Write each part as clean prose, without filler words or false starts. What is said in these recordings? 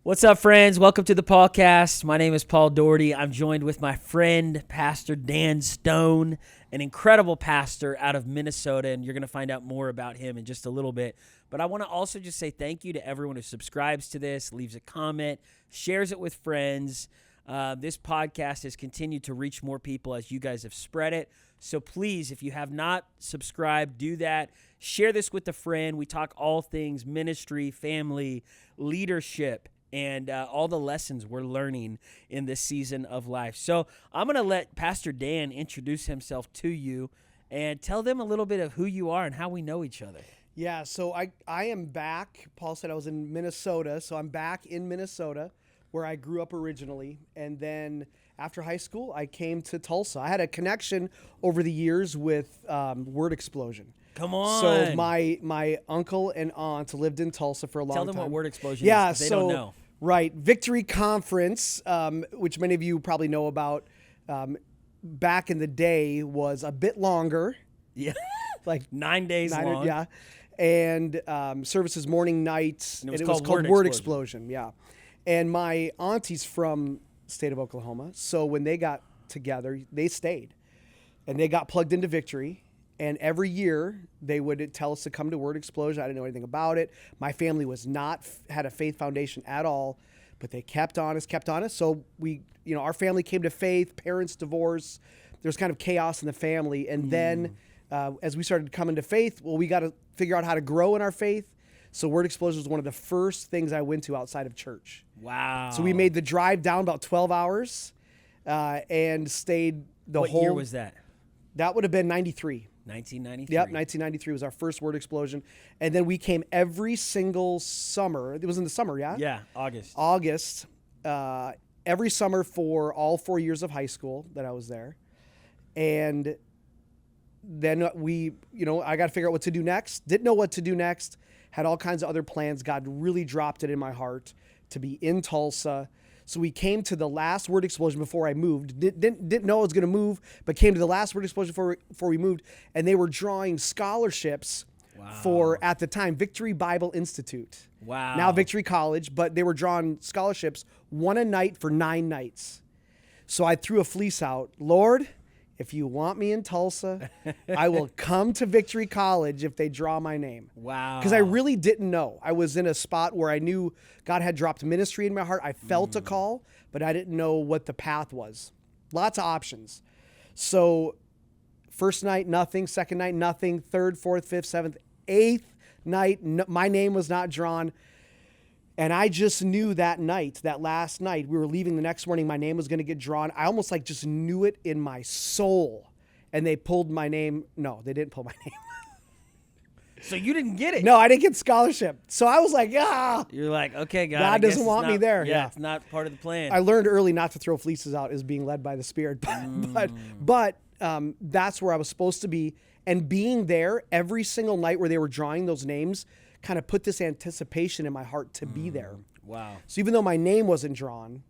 What's up, friends? Welcome to the PAULCAST. My name is Paul Daugherty. I'm joined with my friend, Pastor Dan Stone, an incredible pastor out of Minnesota, and you're going to find out more about him in just a little bit. But I want to also just say thank you to everyone who subscribes to this, leaves a comment, shares it with friends. This podcast has continued to reach more people as you guys have spread it. So please, if you have not subscribed, do that. Share this with a friend. We talk all things ministry, family, leadership, and all the lessons we're learning in this season of life. So I'm going to let Pastor Dan introduce himself to you and tell them a little bit of who you are and how we know each other. Yeah, so I am back. Paul said I was in Minnesota, so I'm back in Minnesota where I grew up originally. And then after high school, I came to Tulsa. I had a connection over the years with Word Explosion. Come on. So my uncle and aunt lived in Tulsa for a long time. Tell them what Word Explosion is, because they don't know. Right. Victory Conference, which many of you probably know about, back in the day was a bit longer. Yeah. Like 9 days long. Yeah. And services morning, night. And it was called Word Explosion. Yeah. And my auntie's from the state of Oklahoma. So when they got together, they stayed. And they got plugged into Victory. And every year, they would tell us to come to Word Explosion. I didn't know anything about it. My family had a faith foundation at all, but they kept on us. So our family came to faith, parents divorced. There's kind of chaos in the family. And then as we started coming to faith, we got to figure out how to grow in our faith. So Word Explosion was one of the first things I went to outside of church. Wow. So we made the drive down about 12 hours and stayed What year was that? That would have been 93. 1993. Yep, 1993 was our first Word Explosion. And then we came every single summer. It was in the summer, yeah? Yeah, August. August, every summer for all 4 years of high school that I was there. And then I got to figure out what to do next. Didn't know what to do next. Had all kinds of other plans. God really dropped it in my heart to be in Tulsa. So we came to the last Word Explosion before I moved. Didn't know I was going to move, but came to the last Word Explosion before we moved. And they were drawing scholarships for, at the time, Victory Bible Institute. Wow. Now Victory College, but they were drawing scholarships, one a night for 9 nights. So I threw a fleece out. Lord, if you want me in Tulsa, I will come to Victory College if they draw my name. Wow. Because I really didn't know. I was in a spot where I knew God had dropped ministry in my heart. I felt a call, but I didn't know what the path was. Lots of options. So first night, nothing. Second night, nothing. Third, fourth, fifth, seventh, eighth night, my name was not drawn. And I just knew that last night, we were leaving the next morning, my name was going to get drawn. I almost just knew it in my soul. And they pulled my name. No, they didn't pull my name. So you didn't get it? No, I didn't get scholarship. So I was like, You're like, okay, God doesn't want me there. Yeah, it's not part of the plan. I learned early not to throw fleeces out as being led by the Spirit. But that's where I was supposed to be. And being there every single night where they were drawing those names kind of put this anticipation in my heart to be there. Wow. So even though my name wasn't drawn,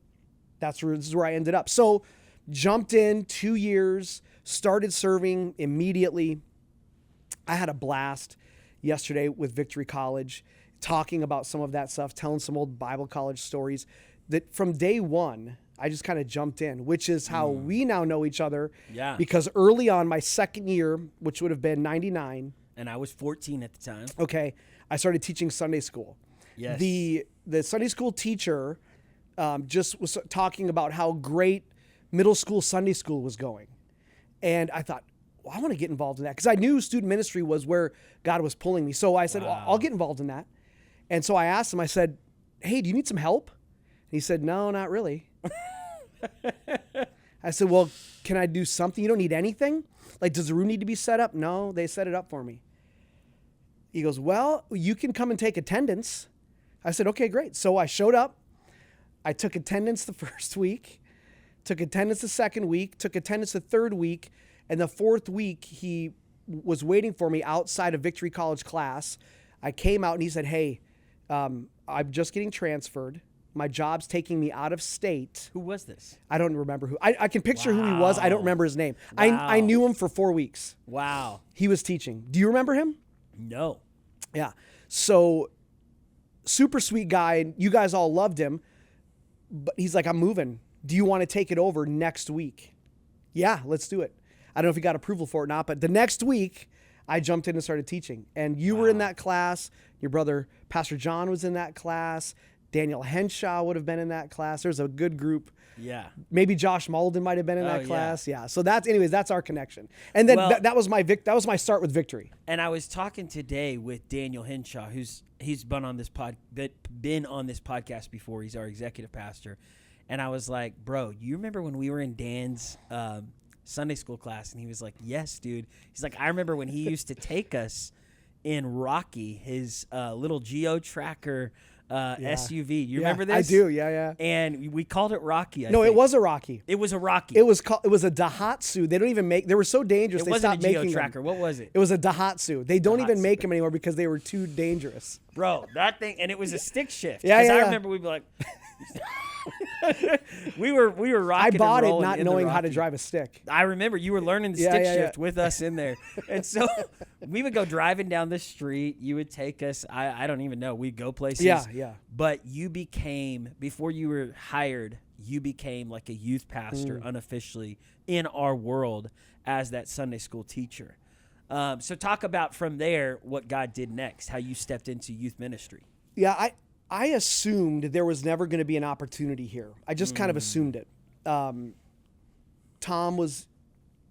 this is where I ended up. So jumped in 2 years, started serving immediately. I had a blast yesterday with Victory College, talking about some of that stuff, telling some old Bible college stories that from day one, I just kind of jumped in, which is how we now know each other. Yeah. Because early on, my second year, which would have been 99. And I was 14 at the time. Okay. I started teaching Sunday school. Yes. The Sunday school teacher just was talking about how great middle school Sunday school was going. And I thought, I want to get involved in that because I knew student ministry was where God was pulling me. So I said, well, I'll get involved in that. And so I asked him, I said, hey, do you need some help? And he said, no, not really. I said, well, can I do something? You don't need anything? Like, does the room need to be set up? No, they set it up for me. He goes, well, you can come and take attendance. I said, okay, great. So I showed up. I took attendance the first week, took attendance the second week, took attendance the third week, and the fourth week he was waiting for me outside of Victory College class. I came out and he said, hey, I'm just getting transferred. My job's taking me out of state. Who was this? I don't remember who. I can picture who he was. I don't remember his name. Wow. I knew him for 4 weeks. Wow. He was teaching. Do you remember him? No. Yeah. So super sweet guy, and you guys all loved him. But he's like, I'm moving. Do you want to take it over next week? Yeah, let's do it. I don't know if he got approval for it or not, but the next week I jumped in and started teaching. And you were in that class. Your brother, Pastor John, was in that class. Daniel Henshaw would have been in that class. There's a good group. Yeah. Maybe Josh Malden might have been in that class. Yeah. So that's our connection. And then that was my start with Victory. And I was talking today with Daniel Henshaw, he's been on this podcast before. He's our executive pastor. And I was like, bro, you remember when we were in Dan's Sunday school class? And he was like, yes, dude. He's like, I remember when he used to take us in Rocky, his little geo-tracker SUV. You remember this? I do, yeah. And we called it Rocky. No, it was a Rocky. It was a Rocky. It was a Daihatsu. They don't even make. They were so dangerous. It they wasn't stopped a making geo-tracker. them. What was it? It was a Daihatsu. They don't even make them anymore because they were too dangerous. Bro, that thing, and it was a stick shift. Yeah. I remember we'd be like, we were rocking. I bought and it not in knowing how Rocky. to drive a stick. I remember you were learning the stick shift with us in there, and so we would go driving down the street. You would take us. I don't even know. We'd go places. Yeah. But you became, before you were hired, you became like a youth pastor unofficially in our world as that Sunday school teacher. So talk about from there what God did next, how you stepped into youth ministry. Yeah, I assumed there was never going to be an opportunity here. I just kind of assumed it. Tom was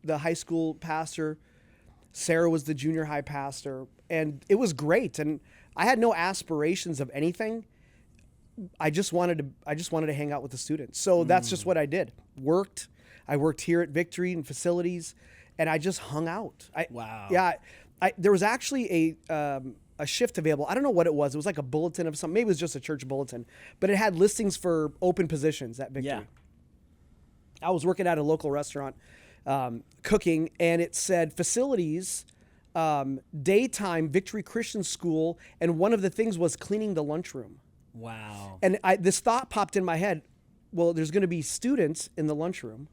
the high school pastor. Sarah was the junior high pastor. And it was great. And I had no aspirations of anything. I just wanted to hang out with the students. So that's just what I did. I worked here at Victory in facilities, and I just hung out. Wow. Yeah. There was actually a shift available. I don't know what it was. It was like a bulletin of something. Maybe it was just a church bulletin, but it had listings for open positions at Victory. Yeah. I was working at a local restaurant, cooking, and it said facilities, daytime Victory Christian School, and one of the things was cleaning the lunchroom. Wow. And this thought popped in my head, well, there's going to be students in the lunchroom.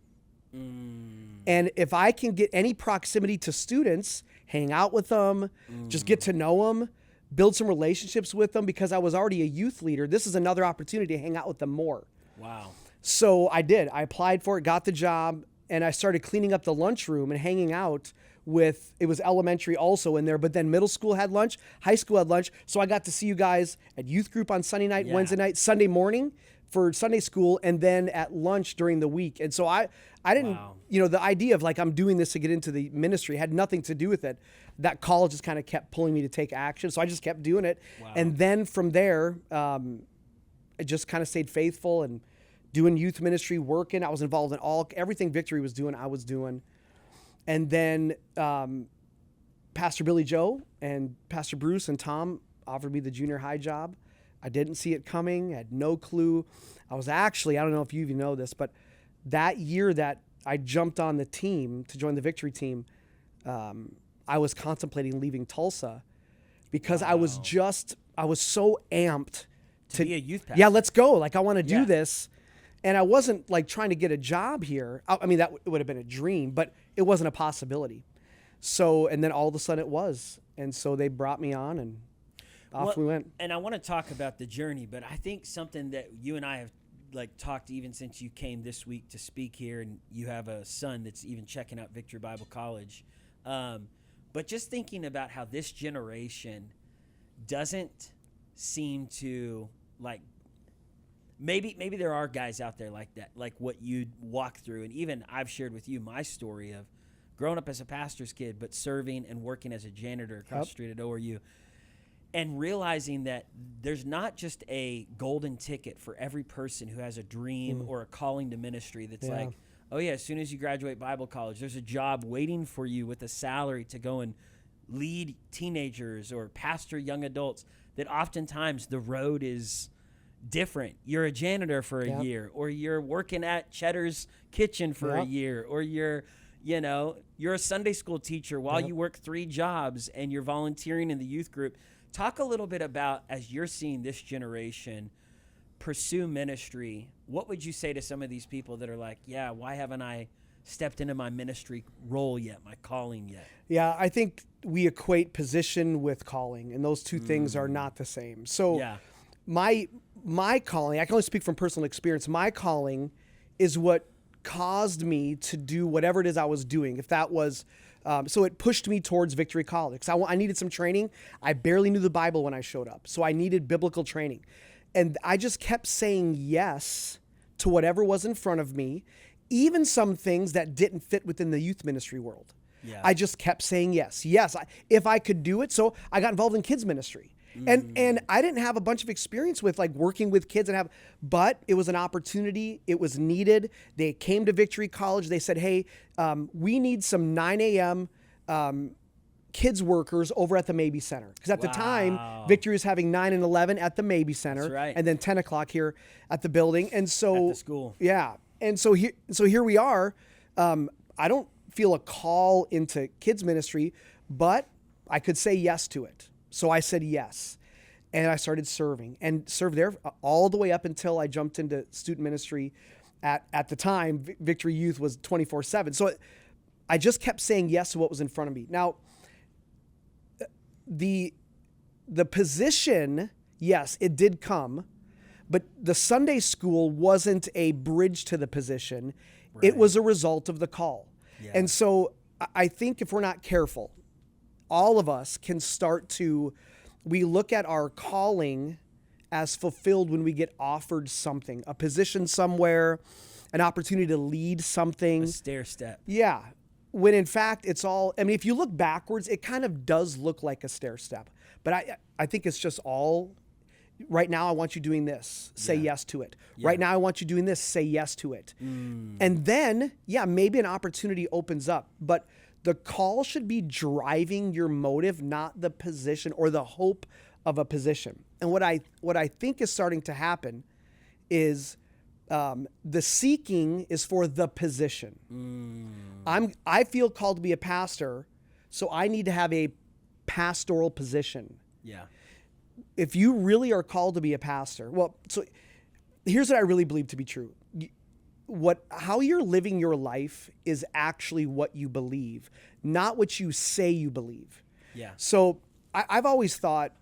And if I can get any proximity to students, hang out with them, just get to know them, build some relationships with them, because I was already a youth leader, this is another opportunity to hang out with them more. Wow. So I did. I applied for it, got the job, and I started cleaning up the lunchroom and hanging out with, it was elementary also in there, but then middle school had lunch, high school had lunch. So I got to see you guys at youth group on Sunday night, Wednesday night, Sunday morning for Sunday school, and then at lunch during the week. And so I didn't, the idea of like, I'm doing this to get into the ministry had nothing to do with it. That college just kind of kept pulling me to take action. So I just kept doing it. Wow. And then from there, I just kind of stayed faithful and doing youth ministry, working. I was involved in everything Victory was doing, I was doing. And then Pastor Billy Joe and Pastor Bruce and Tom offered me the junior high job. I didn't see it coming, had no clue. I was actually, I don't know if you even know this, but that year that I jumped on the team to join the Victory team, I was contemplating leaving Tulsa because I was so amped to be a youth pastor. Yeah, let's go. Like, I want to do this. And I wasn't like trying to get a job here. I mean, that would have been a dream, but it wasn't a possibility. So, and then all of a sudden it was. And so they brought me on and off we went. And I want to talk about the journey, but I think something that you and I have like talked even since you came this week to speak here, and you have a son that's even checking out Victory Bible College. But just thinking about how this generation doesn't seem to like, maybe there are guys out there like that, like what you walk through. And even I've shared with you my story of growing up as a pastor's kid, but serving and working as a janitor across the street at ORU. And realizing that there's not just a golden ticket for every person who has a dream or a calling to ministry that's like, oh yeah, as soon as you graduate Bible college, there's a job waiting for you with a salary to go and lead teenagers or pastor young adults, that oftentimes the road is different. You're a janitor for a year, or you're working at Cheddar's Kitchen for a year, or you're a Sunday school teacher while you work 3 jobs and you're volunteering in the youth group. Talk a little bit about, as you're seeing this generation pursue ministry, what would you say to some of these people that are like, yeah, why haven't I stepped into my ministry role yet, my calling yet? Yeah, I think we equate position with calling, and those two things are not the same. So my calling, I can only speak from personal experience. My calling is what caused me to do whatever it is I was doing. If that was, so it pushed me towards Victory College. I needed some training. I barely knew the Bible when I showed up. So I needed biblical training. And I just kept saying yes to whatever was in front of me, even some things that didn't fit within the youth ministry world. Yeah. I just kept saying yes. Yes, if I could do it. So I got involved in kids ministry. And I didn't have a bunch of experience with like working with kids but it was an opportunity. It was needed. They came to Victory College. They said, hey, we need some 9 a.m. Kids workers over at the Maybe Center. Because at the time, Victory was having 9 and 11 at the Maybe Center. That's right. And then 10 o'clock here at the building. And so at the school. Yeah. And so here we are. I don't feel a call into kids ministry, but I could say yes to it. So I said yes, and I started serving and served there all the way up until I jumped into student ministry. At the time, Victory Youth was 24/7. So I just kept saying yes to what was in front of me. Now, the position, yes, it did come, but the Sunday school wasn't a bridge to the position. Right. It was a result of the call. Yeah. And so I think if we're not careful, all of us can we look at our calling as fulfilled when we get offered something, a position somewhere, an opportunity to lead something. A stair step. Yeah. When in fact, it's all, if you look backwards, it kind of does look like a stair step. But I think it's just all, right now I want you doing this, say yes to it. Yeah. Right now I want you doing this, say yes to it. And then, maybe an opportunity opens up. But the call should be driving your motive, not the position or the hope of a position. And what I think is starting to happen is the seeking is for the position. I feel called to be a pastor, so I need to have a pastoral position. Yeah. If you really are called to be a pastor, so here's what I really believe to be true. How you're living your life is actually what you believe, not what you say you believe. Yeah. So I've always thought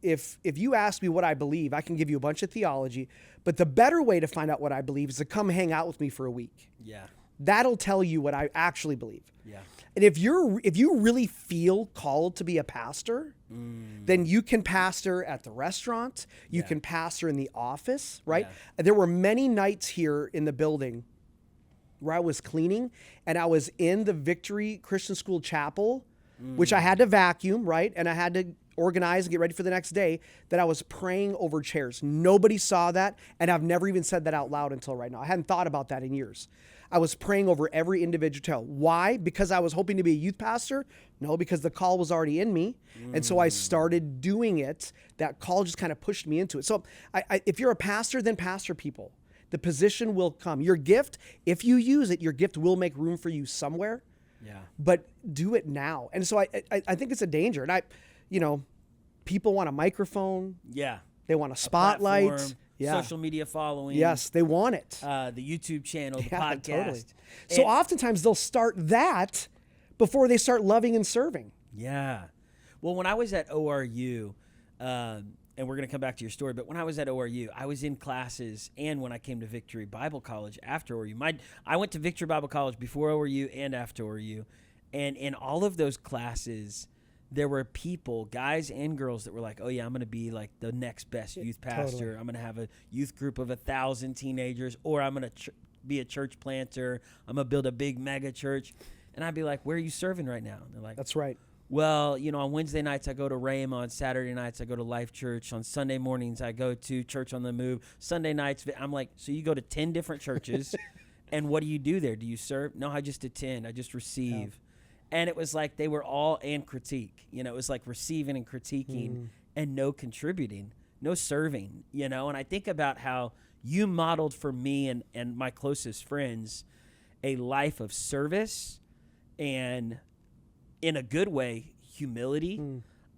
if you ask me what I believe, I can give you a bunch of theology, but the better way to find out what I believe is to come hang out with me for a week. Yeah. That'll tell you what I actually believe. Yeah. And if you really feel called to be a pastor, then you can pastor at the restaurant. You can pastor in the office, right? Yeah. There were many nights here in the building where I was cleaning and I was in the Victory Christian School Chapel, which I had to vacuum, right? And I had to organize and get ready for the next day, that I was praying over chairs. Nobody saw that, and I've never even said that out loud until right now. I hadn't thought about that in years. I was praying over every individual child. Why? Because I was hoping to be a youth pastor? No, because the call was already in me. And so I started doing it. That call just kind of pushed me into it. So if you're a pastor, then pastor people. The position will come. Your gift, if you use it, your gift will make room for you somewhere. Yeah. But do it now. And so I think it's a danger. And people want a microphone. Yeah. They want a spotlight. Social media following. Yes, they want it. The YouTube channel, the podcast. Totally. So oftentimes they'll start that before they start loving and serving. Yeah. Well, when I was at ORU, and we're going to come back to your story, but when I was at ORU, I was in classes, and when I came to Victory Bible College after ORU. I went to Victory Bible College before ORU and after ORU, and in all of those classes, there were people, guys and girls, that were like, oh, yeah, I'm going to be like the next best youth pastor. Totally. I'm going to have a youth group of 1,000 teenagers, or I'm going to be a church planter. I'm going to build a big mega church. And I'd be like, where are you serving right now? And they're like, that's right. Well, on Wednesday nights I go to Rhema. On Saturday nights I go to Life Church. On Sunday mornings I go to Church on the Move. Sunday nights, I'm like, so you go to 10 different churches, and what do you do there? Do you serve? No, I just attend. I just receive. Yeah. And it was like they were all and critique. It was like receiving and critiquing and no contributing, no serving, And I think about how you modeled for me and my closest friends a life of service and, in a good way, humility,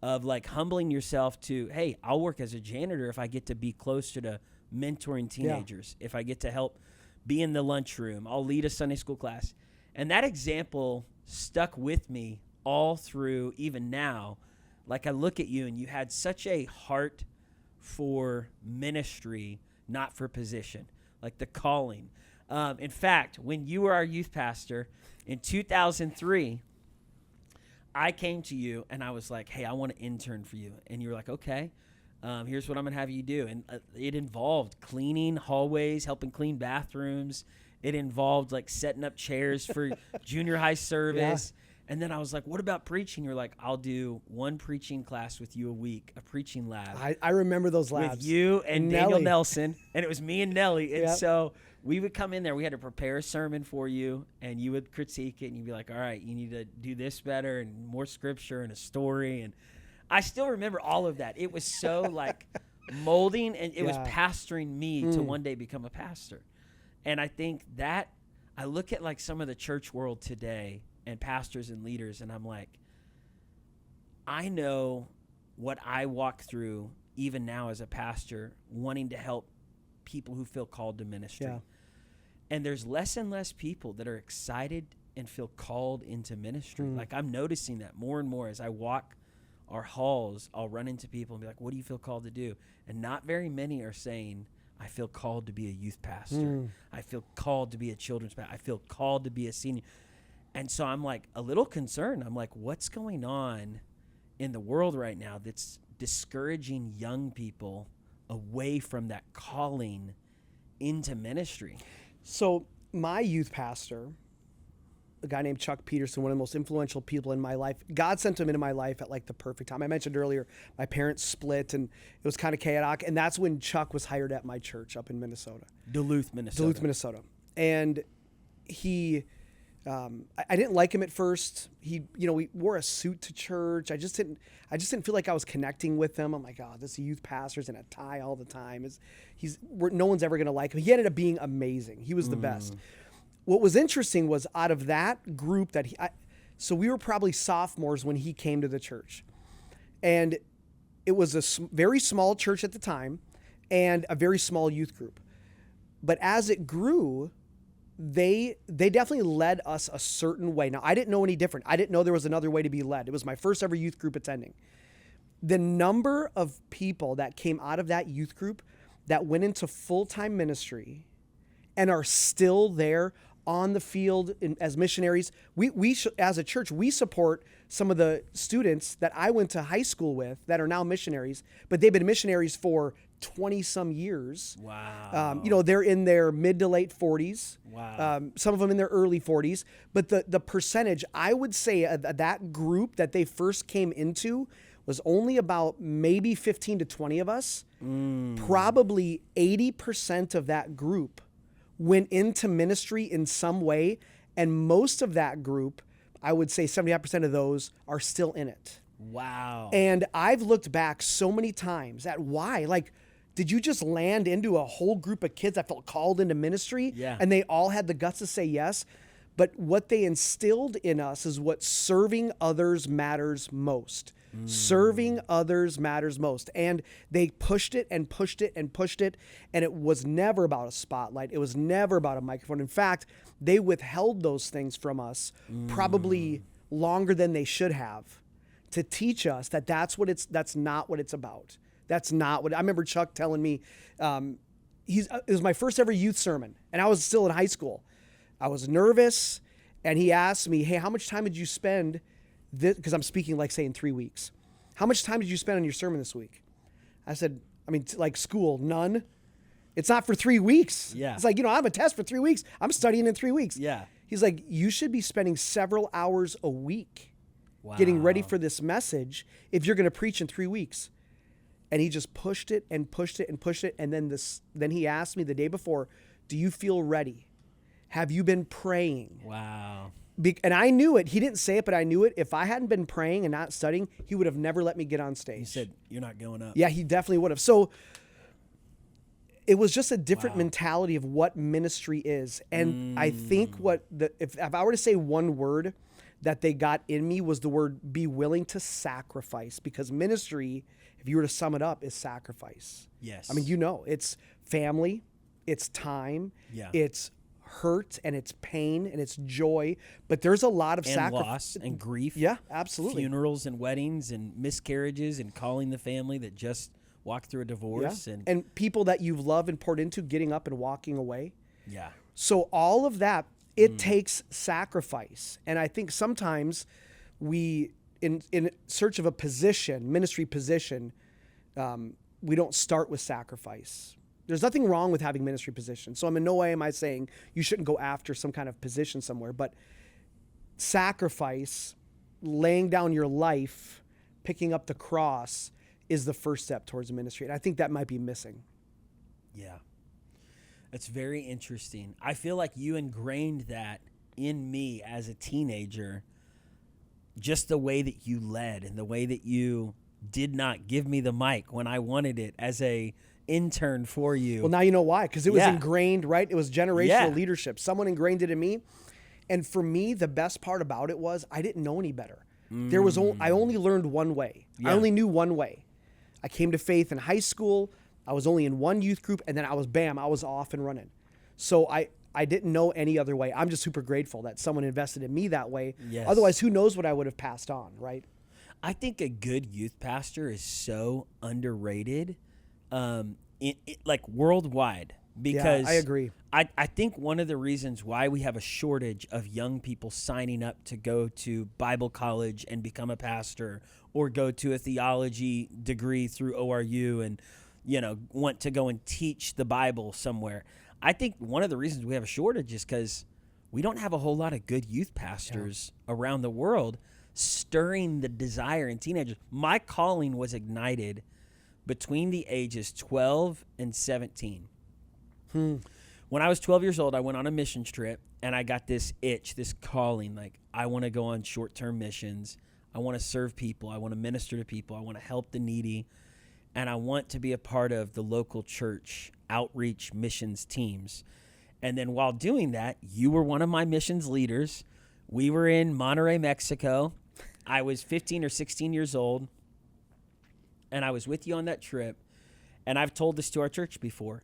of like humbling yourself to, hey, I'll work as a janitor if I get to be closer to mentoring teenagers, if I get to help be in the lunchroom, I'll lead a Sunday school class. And that example stuck with me all through, even now. Like, I look at you and you had such a heart for ministry, not for position, like the calling. In fact, when you were our youth pastor in 2003, I came to you and I was like, hey, I want to intern for you. And you were like, okay, here's what I'm going to have you do. And it involved cleaning hallways, helping clean bathrooms. It involved like setting up chairs for junior high service. And then I was like, what about preaching? You're like, I'll do one preaching class with you a week, a preaching lab. I remember those labs. With you and Daniel Nelly. Nelson. And it was me and Nelly. And so we would come in there. We had to prepare a sermon for you, and you would critique it, and you'd be like, all right, you need to do this better and more scripture and a story. And I still remember all of that. It was so like molding, and it was pastoring me to one day become a pastor. And I think that I look at like some of the church world today and pastors and leaders, and I'm like, I know what I walk through even now as a pastor, wanting to help people who feel called to ministry. Yeah. And there's less and less people that are excited and feel called into ministry. Like I'm noticing that more and more as I walk our halls, I'll run into people and be like, what do you feel called to do? And not very many are saying, I feel called to be a youth pastor. I feel called to be a children's pastor. I feel called to be a senior. And so I'm like a little concerned. I'm like, what's going on in the world right now that's discouraging young people away from that calling into ministry? So my youth pastor, a guy named Chuck Peterson, one of the most influential people in my life, God sent him into my life at like the perfect time. I mentioned earlier, my parents split and it was kind of chaotic. And that's when Chuck was hired at my church up in Minnesota. Duluth, Minnesota. And he... I didn't like him at first. We wore a suit to church. I just didn't feel like I was connecting with him. I'm like, oh, this youth pastor's in a tie all the time. No one's ever going to like him. He ended up being amazing. He was the best. What was interesting was out of that group so we were probably sophomores when he came to the church, and it was a very small church at the time and a very small youth group. But as it grew, they definitely led us a certain way. Now, I didn't know any different. I didn't know there was another way to be led. It was my first ever youth group attending. The number of people that came out of that youth group that went into full-time ministry and are still there on the field as missionaries. We as a church, we support some of the students that I went to high school with that are now missionaries, but they've been missionaries for 20-some years. Wow. They're in their mid to late 40s. Wow. Some of them in their early 40s. But the percentage, I would say that group that they first came into was only about maybe 15 to 20 of us. Probably 80% of that group went into ministry in some way. And most of that group, I would say 75% of those are still in it. Wow. And I've looked back so many times at why. Like, did you just land into a whole group of kids that felt called into ministry? Yeah. And they all had the guts to say yes? But what they instilled in us is what serving others matters most. Serving others matters most. And they pushed it and pushed it and pushed it. And it was never about a spotlight. It was never about a microphone. In fact, they withheld those things from us probably longer than they should have to teach us that that's not what it's about. That's not what I remember Chuck telling me. It was my first ever youth sermon, and I was still in high school. I was nervous, and he asked me, "Hey, how much time did you spend?" Because I'm speaking like say in 3 weeks. How much time did you spend on your sermon this week? I said, like school, none. It's not for 3 weeks. Yeah. It's like, I have a test for 3 weeks. I'm studying in 3 weeks. Yeah. He's like, you should be spending several hours a week getting ready for this message if you're going to preach in 3 weeks. And he just pushed it and pushed it and pushed it. And then he asked me the day before, do you feel ready? Have you been praying? Wow. And I knew it. He didn't say it, but I knew it. If I hadn't been praying and not studying, he would have never let me get on stage. He said, you're not going up. Yeah, he definitely would have. So it was just a different mentality of what ministry is. And I think if I were to say one word that they got in me was the word be willing to sacrifice, because ministry, if you were to sum it up, is sacrifice. Yes. It's family, it's time, it's hurt, and it's pain, and it's joy, but there's a lot of sacrifice. Loss and grief. Yeah, absolutely. Funerals and weddings and miscarriages and calling the family that just walk through a divorce. Yeah. And people that you've loved and poured into getting up and walking away. Yeah. So all of that, it takes sacrifice. And I think sometimes we, in search of a position, ministry position, we don't start with sacrifice. There's nothing wrong with having ministry position. So in no way am I saying you shouldn't go after some kind of position somewhere, but sacrifice, laying down your life, picking up the cross is the first step towards the ministry. And I think that might be missing. Yeah. It's very interesting. I feel like you ingrained that in me as a teenager, just the way that you led and the way that you did not give me the mic when I wanted it as a intern for you. Well, now you know why, because it was ingrained, right? It was generational leadership. Someone ingrained it in me. And for me, the best part about it was I didn't know any better. I only learned one way. Yeah. I only knew one way. I came to faith in high school. I was only in one youth group, and then I was off and running. So I didn't know any other way. I'm just super grateful that someone invested in me that way. Yes. Otherwise, who knows what I would have passed on, right? I think a good youth pastor is so underrated, like worldwide. Because I agree. I think one of the reasons why we have a shortage of young people signing up to go to Bible college and become a pastor, or go to a theology degree through ORU and, want to go and teach the Bible somewhere. I think one of the reasons we have a shortage is because we don't have a whole lot of good youth pastors around the world stirring the desire in teenagers. My calling was ignited between the ages 12 and 17. When I was 12 years old, I went on a missions trip, and I got this itch, this calling, like, I want to go on short-term missions. I want to serve people. I want to minister to people. I want to help the needy. And I want to be a part of the local church outreach missions teams. And then while doing that, you were one of my missions leaders. We were in Monterrey, Mexico. I was 15 or 16 years old, and I was with you on that trip. And I've told this to our church before.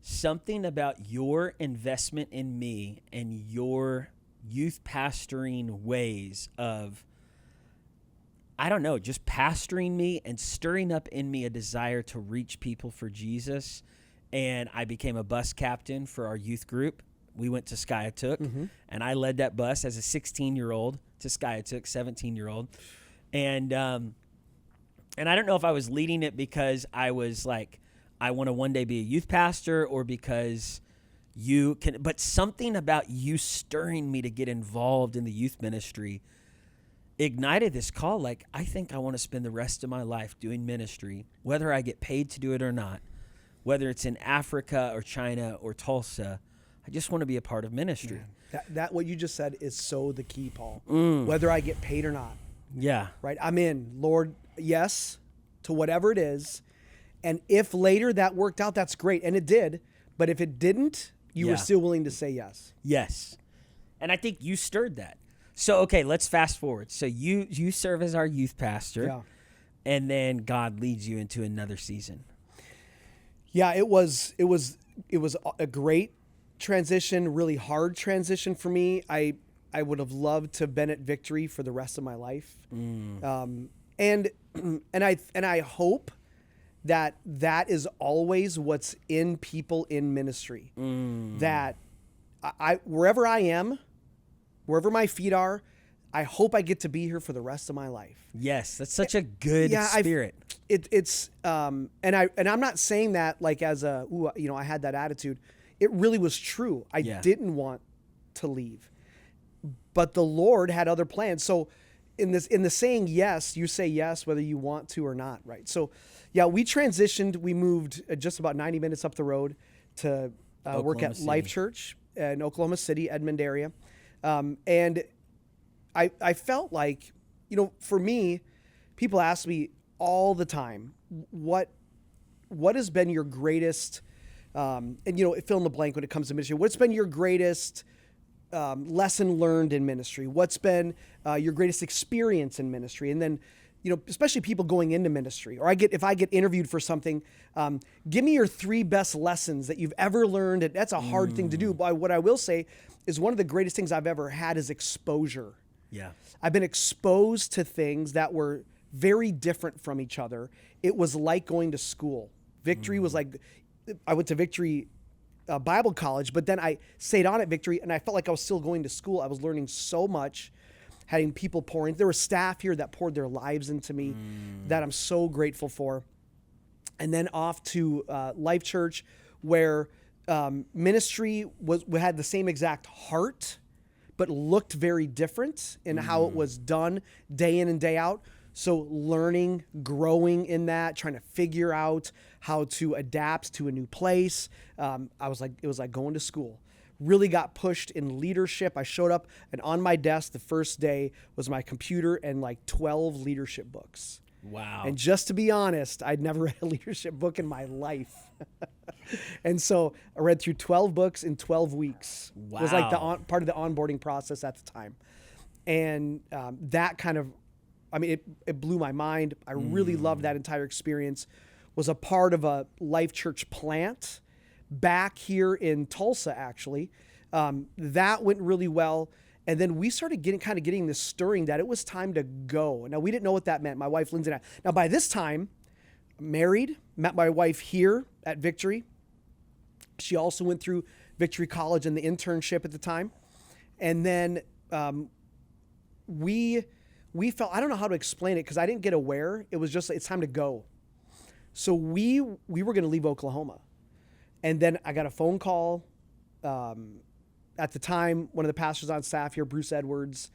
Something about your investment in me and your youth pastoring ways of, I don't know, just pastoring me and stirring up in me a desire to reach people for Jesus. And I became a bus captain for our youth group. We went to Skiatook, and I led that bus as a 16-year-old to Skiatook, 17-year-old. And I don't know if I was leading it because I was like, I want to one day be a youth pastor, or because you can, but something about you stirring me to get involved in the youth ministry ignited this call. Like, I think I want to spend the rest of my life doing ministry, whether I get paid to do it or not, whether it's in Africa or China or Tulsa. I just want to be a part of ministry. Yeah. That what you just said is so the key, Paul. Whether I get paid or not. Yeah. Right? I'm in. Lord, yes, to whatever it is. And if later that worked out, that's great. And it did. But if it didn't, you were still willing to say yes. Yes. And I think you stirred that. So, okay, let's fast forward. So you serve as our youth pastor, and then God leads you into another season. Yeah, it was a great transition, really hard transition for me. I would have loved to have been at Victory for the rest of my life. And I hope that is always what's in people in ministry. That I wherever I am, wherever my feet are, I hope I get to be here for the rest of my life. Yes, that's such a good spirit. And I'm not saying that like as I had that attitude. It really was true. I didn't want to leave, but the Lord had other plans. So in the saying yes, you say yes whether you want to or not, right? So we transitioned. We moved just about 90 minutes up the road to work at Life Church in Oklahoma City, Edmond area. And I felt like, for me, people ask me all the time, what has been your greatest, and fill in the blank when it comes to ministry, what's been your greatest lesson learned in ministry? What's been your greatest experience in ministry? And then, especially people going into ministry, or if I get interviewed for something, give me your 3 best lessons that you've ever learned. And that's a hard thing to do. But what I will say is one of the greatest things I've ever had is exposure. Yeah. I've been exposed to things that were very different from each other. It was like going to school. Victory was like, I went to Victory Bible college, but then I stayed on at Victory, and I felt like I was still going to school. I was learning so much, having people pouring. There were staff here that poured their lives into me that I'm so grateful for. And then off to Life Church, where ministry had the same exact heart, but looked very different in how it was done day in and day out. So learning, growing in that, trying to figure out how to adapt to a new place. It was like going to school. Really got pushed in leadership. I showed up, and on my desk the first day was my computer and like 12 leadership books. Wow. And just to be honest, I'd never read a leadership book in my life. And so I read through 12 books in 12 weeks. Wow. It was like part of the onboarding process at the time. And that kind of, it blew my mind. I really loved that entire experience. Was a part of a Life Church plant back here in Tulsa, actually. That went really well. And then we started getting this stirring that it was time to go. Now, we didn't know what that meant, my wife, Lindsay, and I. Now, by this time, married, met my wife here at Victory. She also went through Victory College and the internship at the time. And then we felt, I don't know how to explain it because I didn't get aware. It was just, it's time to go. So we were going to leave Oklahoma. And then I got a phone call. At the time, one of the pastors on staff here, Bruce Edwards,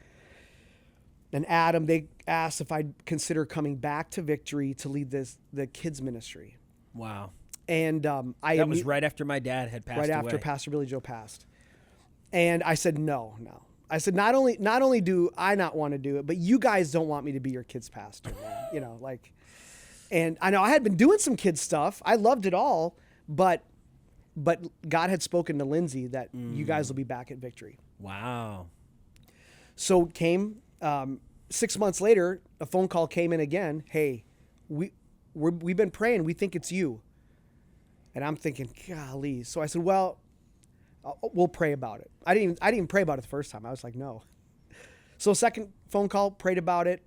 and Adam, they asked if I'd consider coming back to Victory to lead the kids ministry. Wow. And that was right after my dad had passed away. Right after Pastor Billy Joe passed. And I said, no. I said, not only do I not want to do it, but you guys don't want me to be your kids pastor, man. And I know I had been doing some kids stuff. I loved it all, but God had spoken to Lindsay that you guys will be back at Victory. Wow. So came 6 months later, a phone call came in again. Hey, we've been praying. We think it's you. And I'm thinking, golly. So I said, well, we'll pray about it. I didn't even pray about it the first time. I was like, no. So second phone call, prayed about it.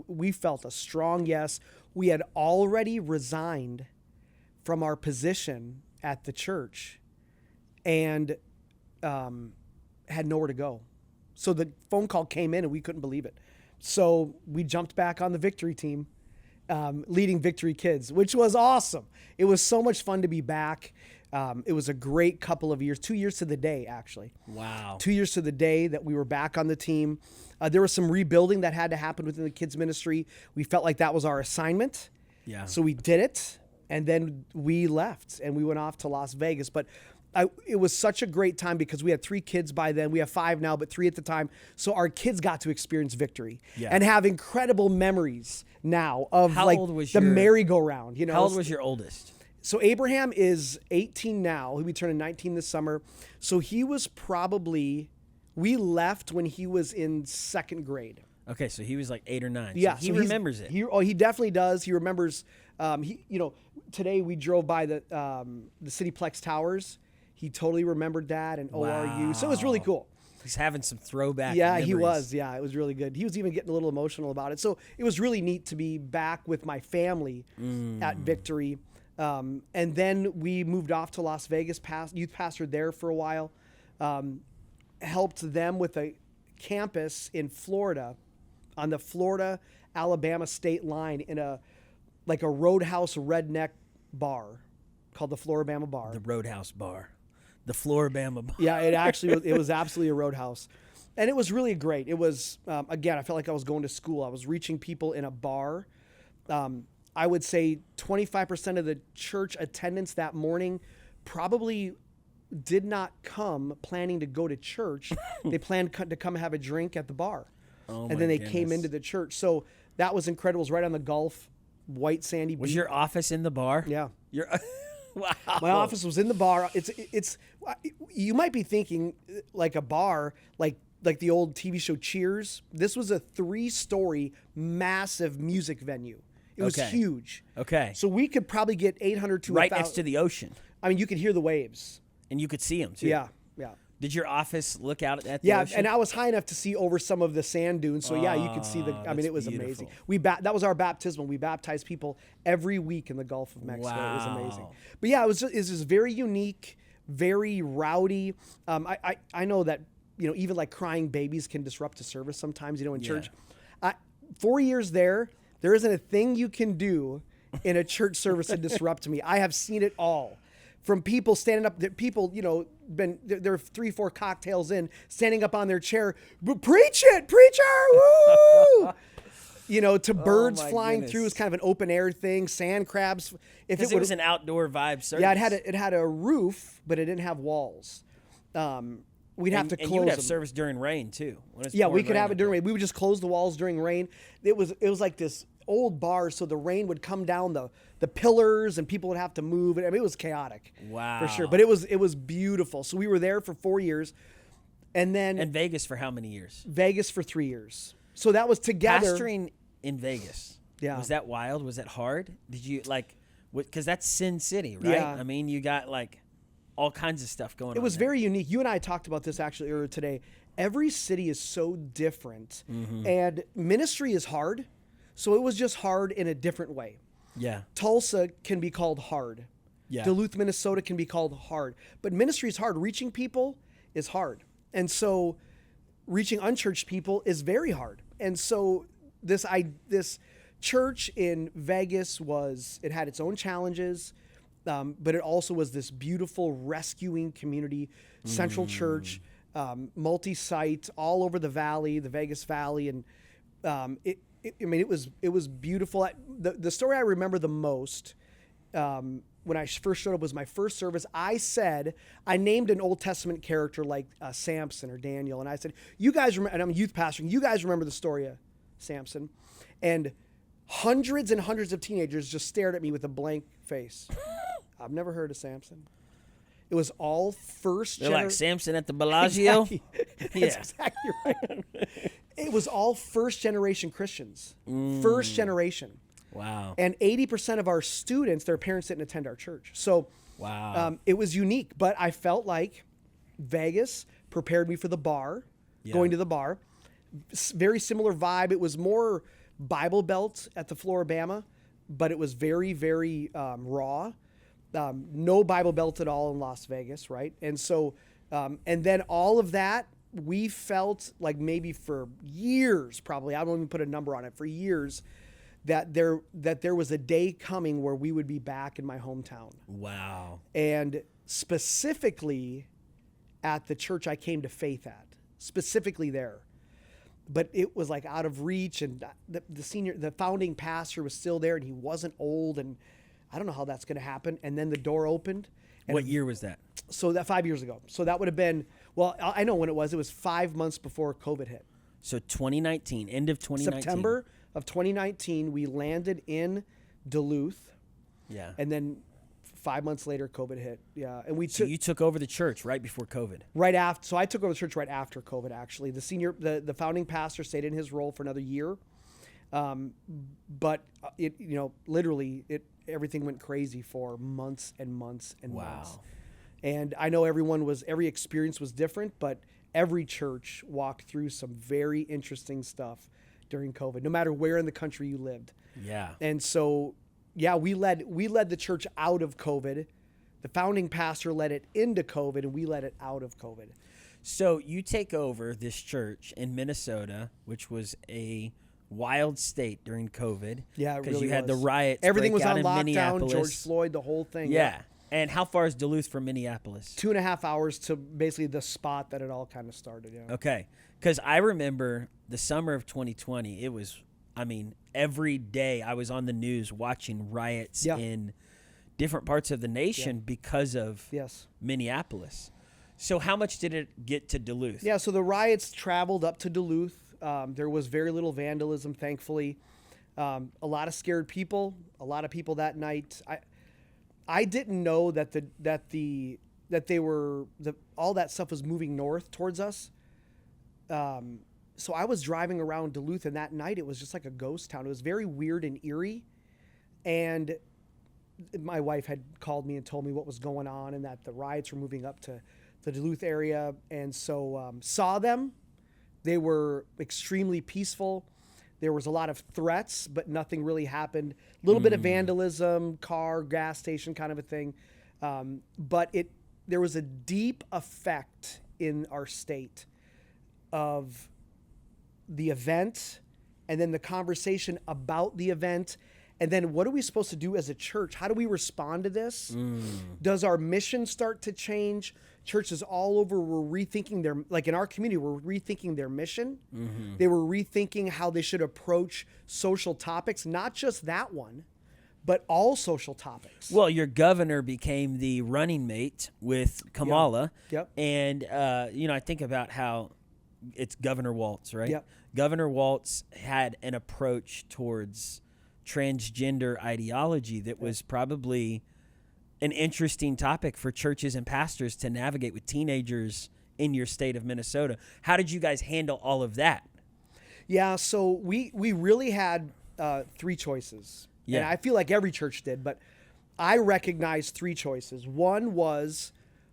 We felt a strong yes. We had already resigned from our position at the church and had nowhere to go. So the phone call came in and we couldn't believe it. So we jumped back on the Victory team, leading Victory Kids, which was awesome. It was so much fun to be back. It was a great couple of years, 2 years to the day, actually. Wow. 2 years to the day that we were back on the team. There was some rebuilding that had to happen within the kids ministry. We felt like that was our assignment. Yeah. So we did it. And then we left and we went off to Las Vegas. But it was such a great time because we had 3 kids by then. We have 5 now, but 3 at the time. So our kids got to experience Victory and have incredible memories now of the merry-go-round. How old was your oldest? So Abraham is 18 now. He'll be turning 19 this summer. So he was we left when he was in 2nd grade. Okay, so he was like 8 or 9. Yeah, so he remembers it. He definitely does. He remembers. Today we drove by the Cityplex Towers. He totally remembered that and ORU. So it was really cool. He's having some throwback. Yeah, memories. he was. Yeah, it was really good. He was even getting a little emotional about it. So it was really neat to be back with my family at Victory. And then we moved off to Las Vegas. Youth pastored there for a while. Helped them with a campus in Florida, on the Florida-Alabama state line in a Roadhouse redneck bar called the Floribama Bar. The Roadhouse Bar. The Floribama Bar. Yeah, it was absolutely a roadhouse. And it was really great. It was, again, I felt like I was going to school. I was reaching people in a bar. I would say 25% of the church attendance that morning probably did not come planning to go to church. They planned to come have a drink at the bar. Oh, and then they came into the church. So that was incredible. It was right on the Gulf, white sandy beach. Was your office in the bar? Yeah. Wow. My office was in the bar. It's you might be thinking like a bar, like the old TV show Cheers. This was a 3-story massive music venue. It was huge. Okay. So we could probably get 800 to 1,000. Right next to the ocean. I mean, you could hear the waves. And you could see them too. Yeah. Did your office look out at the Yeah, ocean? and I was high enough to see over some of the sand dunes. So yeah, you could see I mean, that's it was beautiful. amazing. That was our baptismal. We baptized people every week in the Gulf of Mexico. It was amazing. Wow. But yeah, it was just very unique, very rowdy. I know that, even like crying babies can disrupt a service sometimes, in church. 4 years there isn't a thing you can do in a church service to disrupt me. I have seen it all. From people standing up, people, they're 3-4 cocktails in, standing up on their chair, preach it, preacher, woo! To birds flying through. It's kind of an open air thing. Sand crabs. If it was an outdoor vibe service. Yeah, it had a roof, but it didn't have walls. We'd have to close and you would have them. service during rain too. Yeah, we could have it during rain. We would just close the walls during rain. It was like this old bar, so the rain would come down the pillars and people would have to move. I mean, it was chaotic. Wow. For sure. But it was beautiful. So we were there for 4 years. And then Vegas for how many years? Vegas for 3 years. So that was together. Pastoring in Vegas. Yeah. Was that wild? Was that hard? Did you because that's Sin City, right? Yeah. I mean, you got all kinds of stuff going on. It was there. very unique. You and I talked about this actually earlier today. Every city is so different, and ministry is hard. So it was just hard in a different way. Yeah. Tulsa can be called hard. Yeah. Duluth, Minnesota can be called hard. But ministry is hard. Reaching people is hard. And so reaching unchurched people is very hard. And so this church in Vegas it had its own challenges. But it also was this beautiful rescuing community, central church, multi-site, all over the valley, the Vegas Valley, and it was beautiful. The story I remember the most when I first showed up was my first service. I named an Old Testament character like Samson or Daniel, and I said, "You guys remember?" And I'm a youth pastor. You guys remember the story of Samson? And hundreds and hundreds of teenagers just stared at me with a blank face. I've never heard of Samson. It was all first They're like Samson at the Bellagio? Exactly. That's exactly right. It was all first generation Christians. First generation. Wow. And 80% of our students, their parents didn't attend our church. So wow. It was unique, but I felt like Vegas prepared me for the bar, going to the bar. Very similar vibe. It was more Bible Belt at the Floribama, but it was very, very raw. No Bible Belt at all in Las Vegas, right? And so, and then all of that, we felt like maybe for years, probably, I won't even put a number on it, for years, that there was a day coming where we would be back in my hometown. Wow. And specifically at the church I came to faith at, specifically there. But it was like out of reach, and the founding pastor was still there, and he wasn't old, and I don't know how that's going to happen. And then the door opened. And What year was that? So that 5 years ago. So that would have been, well, I know when it was. It was 5 months before COVID hit. So 2019, end of 2019. September of 2019, we landed in Duluth. Yeah. And then 5 months later, COVID hit. Yeah. And you took over the church right before COVID. Right after. So I took over the church right after COVID, actually. The founding pastor stayed in his role for another year. But literally everything went crazy for months and months and months. And I know every experience was different, but every church walked through some very interesting stuff during COVID, no matter where in the country you lived. Yeah. And so, yeah, we led the church out of COVID. The founding pastor led it into COVID, and we led it out of COVID. So you take over this church in Minnesota, which was a wild state during COVID. Yeah, it really because you had the was. riots. Everything was break out on in lockdown. Minneapolis. George Floyd, the whole thing. Yeah. And how far is Duluth from Minneapolis? 2.5 hours to basically the spot that it all kind of started. Yeah. Okay. Because I remember the summer of 2020, it was, every day I was on the news watching riots in different parts of the nation because of Minneapolis. So how much did it get to Duluth? Yeah, so the riots traveled up to Duluth. There was very little vandalism, thankfully. A lot of scared people, a lot of people that night. I didn't know that all that stuff was moving north towards us. So I was driving around Duluth, and that night it was just like a ghost town. It was very weird and eerie. And my wife had called me and told me what was going on, and that the riots were moving up to the Duluth area, and so saw them. They were extremely peaceful. There was a lot of threats, but nothing really happened. A little bit of vandalism, car, gas station kind of a thing. But there was a deep effect in our state of the event, and then the conversation about the event, and then what are we supposed to do as a church? How do we respond to this? Does our mission start to change? Churches all over were rethinking like in our community, we're rethinking their mission. They were rethinking how they should approach social topics, not just that one, but all social topics. Well, your governor became the running mate with Kamala. Yep. And, I think about how it's Governor Walz, right? Yep. Governor Walz had an approach towards transgender ideology that was probably an interesting topic for churches and pastors to navigate with teenagers in your state of Minnesota. How did you guys handle all of that? Yeah, so we really had three choices. Yeah. And I feel like every church did, but I recognized three choices. One was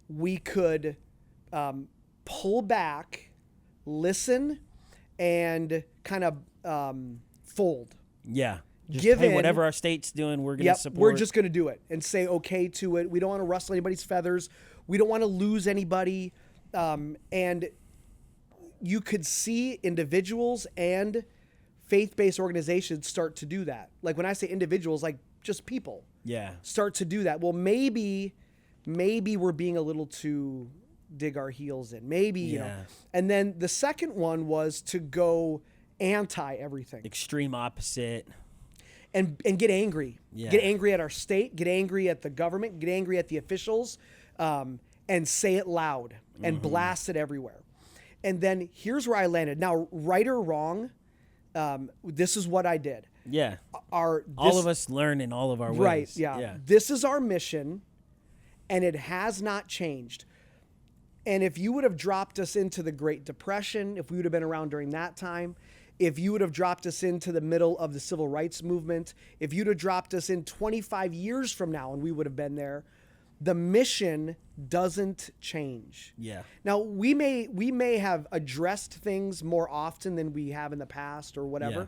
we could pull back, listen, and kind of fold. Yeah. Just, Give hey, in. whatever our state's doing, we're going to support. We're just going to do it and say okay to it. We don't want to rustle anybody's feathers. We don't want to lose anybody. And you could see individuals and faith-based organizations start to do that. Like when I say individuals, like just people. Yeah. Start to do that. Well, maybe we're being a little too dig our heels in. Maybe, you know. And then the second one was to go anti everything. Extreme opposite. And get angry. Yeah. Get angry at our state, get angry at the government, get angry at the officials, and say it loud and blast it everywhere. And then here's where I landed. Now, right or wrong, this is what I did. Yeah. All of us learn in all of our ways. Right, yeah. This is our mission, and it has not changed. And if you would have dropped us into the Great Depression, if we would have been around during that time, if you would have dropped us into the middle of the civil rights movement, if you'd have dropped us in 25 years from now and we would have been there, the mission doesn't change. Yeah. Now, we may have addressed things more often than we have in the past or whatever,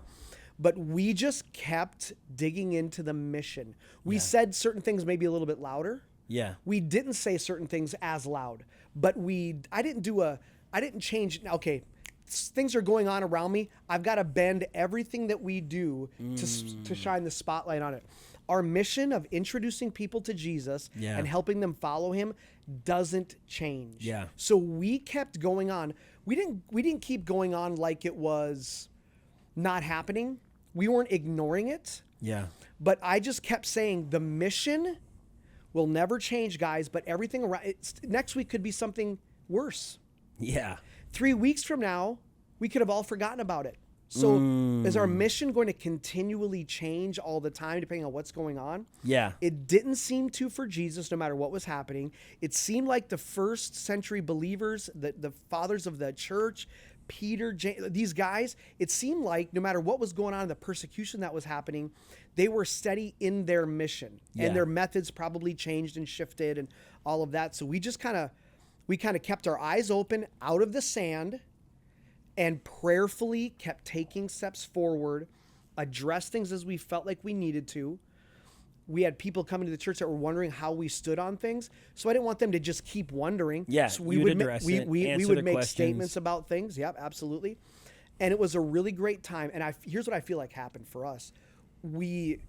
but we just kept digging into the mission. We said certain things maybe a little bit louder. Yeah. We didn't say certain things as loud, but I didn't change. Okay, things are going on around me. I've got to bend everything that we do to shine the spotlight on it. Our mission of introducing people to Jesus and helping them follow him doesn't change. Yeah. So we kept going on. We didn't keep going on like it was not happening. We weren't ignoring it. Yeah. But I just kept saying the mission will never change, guys, but everything around next week could be something worse. Yeah. 3 weeks from now, we could have all forgotten about it. So is our mission going to continually change all the time depending on what's going on? Yeah. It didn't seem to for Jesus no matter what was happening. It seemed like the first century believers, the fathers of the church, Peter, James, these guys, it seemed like no matter what was going on, the persecution that was happening, they were steady in their mission. Yeah. And their methods probably changed and shifted and all of that. So we just kind of kept our eyes open out of the sand and prayerfully kept taking steps forward, addressed things as we felt like we needed to. We had people coming to the church that were wondering how we stood on things. So I didn't want them to just keep wondering. Yeah, so we you'd would address we it, we answer would the make questions. statements about things. Yep, absolutely. And it was a really great time. And here's what I feel like happened for us. We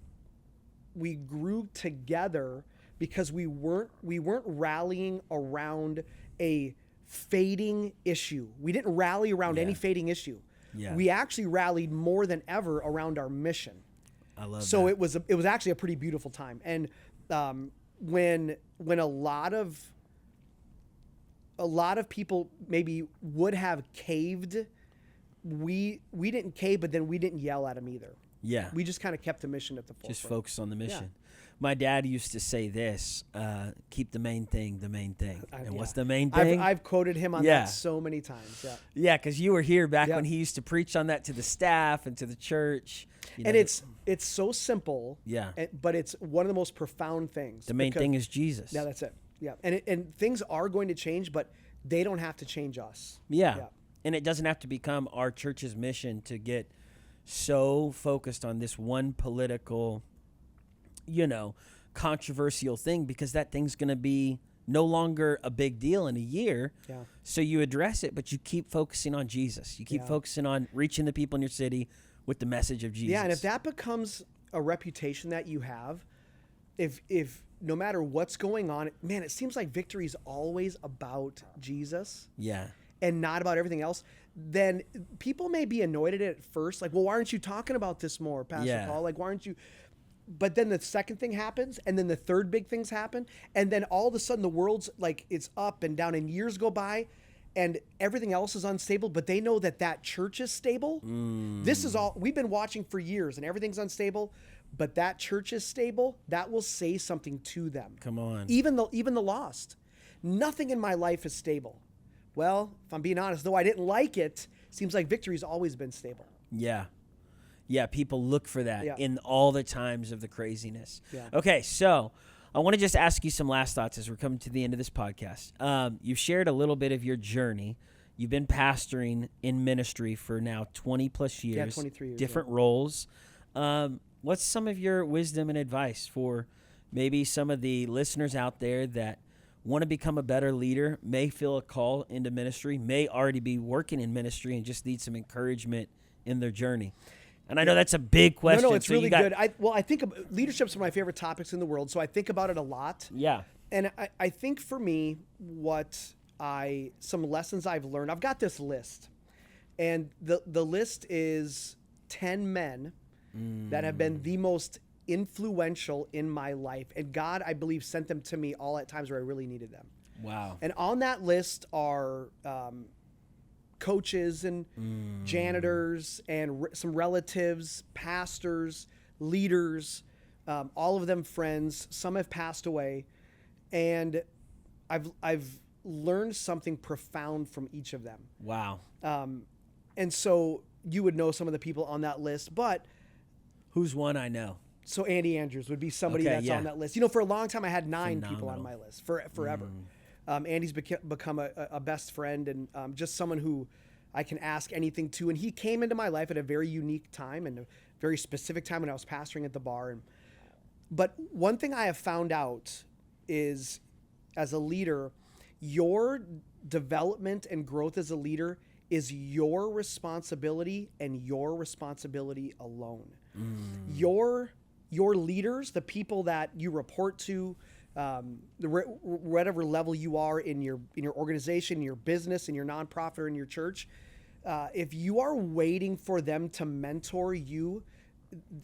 grew together because we weren't rallying around a fading issue. We didn't rally around any fading issue. Yeah. We actually rallied more than ever around our mission. I love So that. it was actually a pretty beautiful time. And when a lot of people maybe would have caved, we didn't cave, but then we didn't yell at them either. Yeah. We just kind of kept the mission at the forefront. Just focus on the mission. My dad used to say this, keep the main thing the main thing. And what's the main thing? I've quoted him on that so many times. Yeah. Yeah, because you were here back when he used to preach on that to the staff and to the church. And it's so simple. Yeah. But it's one of the most profound things. The main thing is Jesus. Yeah, that's it. Yeah. And things are going to change, but they don't have to change us. Yeah. And it doesn't have to become our church's mission to get so focused on this one political, controversial thing, because that thing's going to be no longer a big deal in a year. Yeah. So you address it, but you keep focusing on Jesus. You keep focusing on reaching the people in your city with the message of Jesus. Yeah, and if that becomes a reputation that you have, if no matter what's going on, man, it seems like Victory is always about Jesus. Yeah. And not about everything else, then people may be annoyed at it at first. Like, well, why aren't you talking about this more, Pastor Paul? Like, why aren't you? But then the second thing happens, and then the third big things happen, and then all of a sudden the world's like, it's up and down, and years go by, and everything else is unstable, but they know that church is stable. This is all we've been watching for years, and everything's unstable, but that church is stable. That will say something to them. Come on. Even the lost. Nothing in my life is stable. Well, if I'm being honest, though I didn't like it, seems like Victory's always been stable. Yeah. Yeah, people look for that in all the times of the craziness. Yeah. Okay, so I want to just ask you some last thoughts as we're coming to the end of this podcast. You've shared a little bit of your journey. You've been pastoring in ministry for now 20-plus years. Yeah, 23 years. Different roles. What's some of your wisdom and advice for maybe some of the listeners out there that want to become a better leader, may feel a call into ministry, may already be working in ministry and just need some encouragement in their journey? And I know that's a big question. No, it's really good. I think leadership's one of my favorite topics in the world, so I think about it a lot. Yeah. And I think for me, some lessons I've learned, I've got this list. And the list is 10 men that have been the most influential in my life. And God, I believe, sent them to me all at times where I really needed them. Wow. And on that list are coaches and janitors and some relatives, pastors, leaders, all of them friends. Some have passed away, and I've learned something profound from each of them. Wow. And so you would know some of the people on that list, but who's one I know? So Andy Andrews would be somebody that's on that list. For a long time I had 9 people on my list forever. Andy's become a best friend and just someone who I can ask anything to. And he came into my life at a very unique time and a very specific time when I was pastoring at the bar. But one thing I have found out is, as a leader, your development and growth as a leader is your responsibility and your responsibility alone. Your leaders, the people that you report to, whatever level you are in your organization, in your business, in your nonprofit, or in your church, if you are waiting for them to mentor you,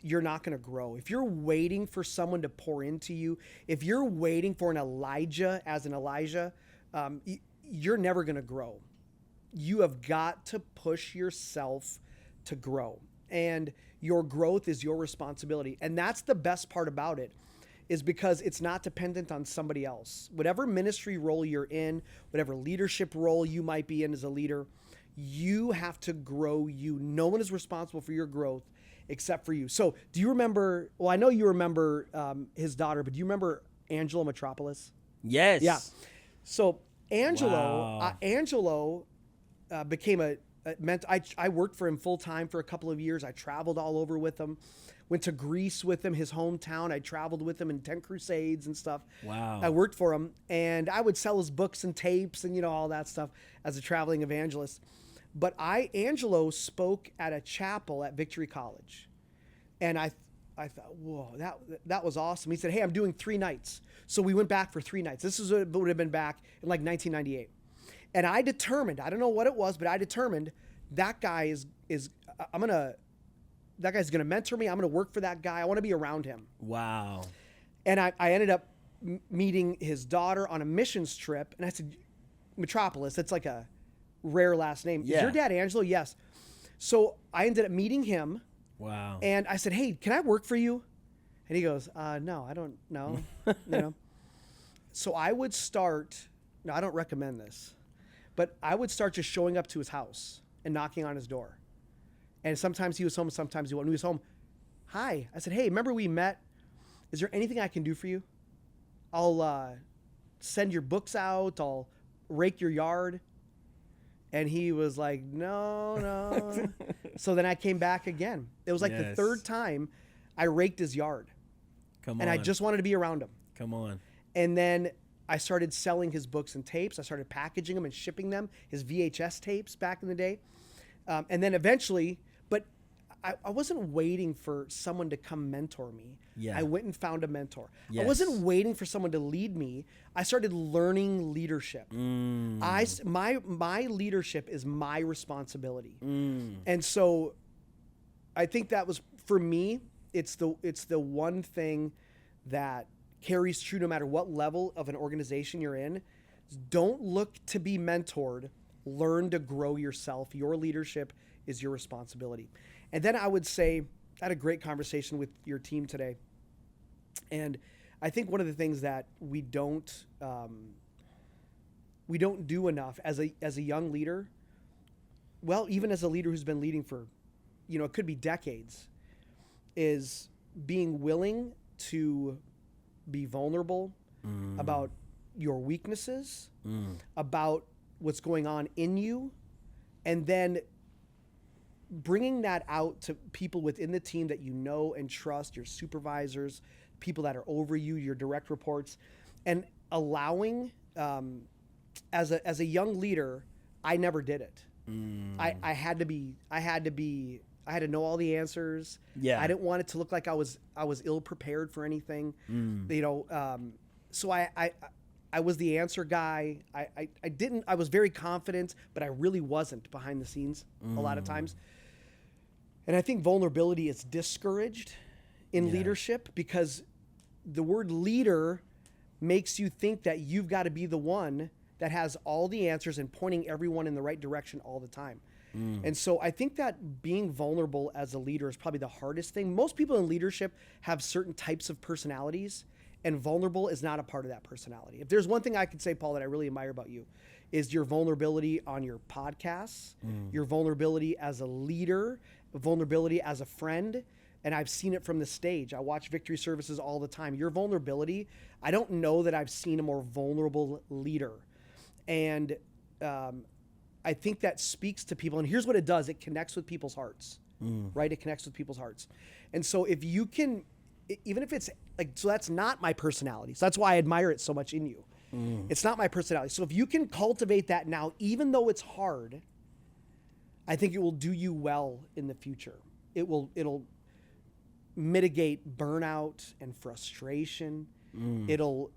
you're not going to grow. If you're waiting for someone to pour into you, if you're waiting for an Elijah as an Elijah, you're never going to grow. You have got to push yourself to grow. And your growth is your responsibility. And that's the best part about it, is because it's not dependent on somebody else. Whatever ministry role you're in, whatever leadership role you might be in as a leader, you have to grow you. No one is responsible for your growth except for you. So do you remember, well, I know you remember his daughter, but do you remember Angelo Metropolis? Yes. Yeah. So Angelo became I worked for him full time for a couple of years. I traveled all over with him, went to Greece with him, his hometown. I traveled with him in 10 crusades and stuff. Wow. I worked for him, and I would sell his books and tapes and all that stuff as a traveling evangelist. But Angelo spoke at a chapel at Victory College, and I thought, whoa, that was awesome. He said, hey, I'm doing 3 nights. So we went back for 3 nights. This would have been back in like 1998. And I determined, I don't know what it was, but I determined that guy that guy's going to mentor me. I'm going to work for that guy. I want to be around him. Wow. And I ended up meeting his daughter on a missions trip. And I said, Metropolis, that's like a rare last name. Yeah. Is your dad Angelo? Yes. So I ended up meeting him. Wow. And I said, hey, can I work for you? And he goes, no, I don't know. So I would start, no, I don't recommend this, but I would start just showing up to his house and knocking on his door. And sometimes he was home, sometimes he wasn't. When he was home, hi. I said, hey, remember we met? Is there anything I can do for you? I'll send your books out. I'll rake your yard. And he was like, no. So then I came back again. It was like the third time I raked his yard. Come on. And I just wanted to be around him. Come on. And then I started selling his books and tapes. I started packaging them and shipping them, his VHS tapes back in the day. And then eventually, but I wasn't waiting for someone to come mentor me. Yeah. I went and found a mentor. Yes. I wasn't waiting for someone to lead me. I started learning leadership. My leadership is my responsibility. And so I think that was, for me, it's the one thing that carries true no matter what level of an organization you're in. Don't look to be mentored. Learn to grow yourself. Your leadership is your responsibility. And then I would say, I had a great conversation with your team today. And I think one of the things that we don't do enough as a young leader, well, even as a leader who's been leading for, it could be decades, is being willing to be vulnerable about your weaknesses, about what's going on in you, and then bringing that out to people within the team that you know and trust, your supervisors, people that are over you, your direct reports, and allowing, as a young leader, I never did it. I had to know all the answers. Yeah. I didn't want it to look like I was ill prepared for anything. So I was the answer guy. I was very confident, but I really wasn't behind the scenes a lot of times. And I think vulnerability is discouraged in leadership because the word leader makes you think that you've got to be the one that has all the answers and pointing everyone in the right direction all the time. And so I think that being vulnerable as a leader is probably the hardest thing. Most people in leadership have certain types of personalities, and vulnerable is not a part of that personality. If there's one thing I could say, Paul, that I really admire about you, is your vulnerability on your podcasts, your vulnerability as a leader, vulnerability as a friend. And I've seen it from the stage. I watch victory services all the time. Your vulnerability, I don't know that I've seen a more vulnerable leader. And I think that speaks to people. And here's what it does. It connects with people's hearts, right? It connects with people's hearts. And so if you can, even if it's like, so that's not my personality. So that's why I admire it so much in you. It's not my personality. So if you can cultivate that now, even though it's hard, I think it will do you well in the future. It'll mitigate burnout and frustration. It'll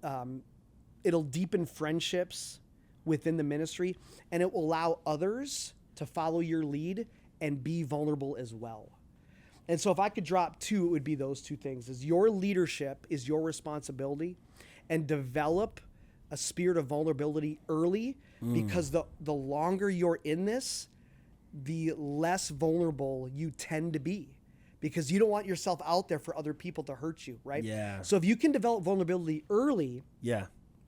deepen friendships within the ministry, and it will allow others to follow your lead and be vulnerable as well. And so if I could drop two, it would be those two things. Is your leadership is your responsibility, and develop a spirit of vulnerability early, because the longer you're in this, the less vulnerable you tend to be, because you don't want yourself out there for other people to hurt you, right? Yeah. So if you can develop vulnerability early, Yeah.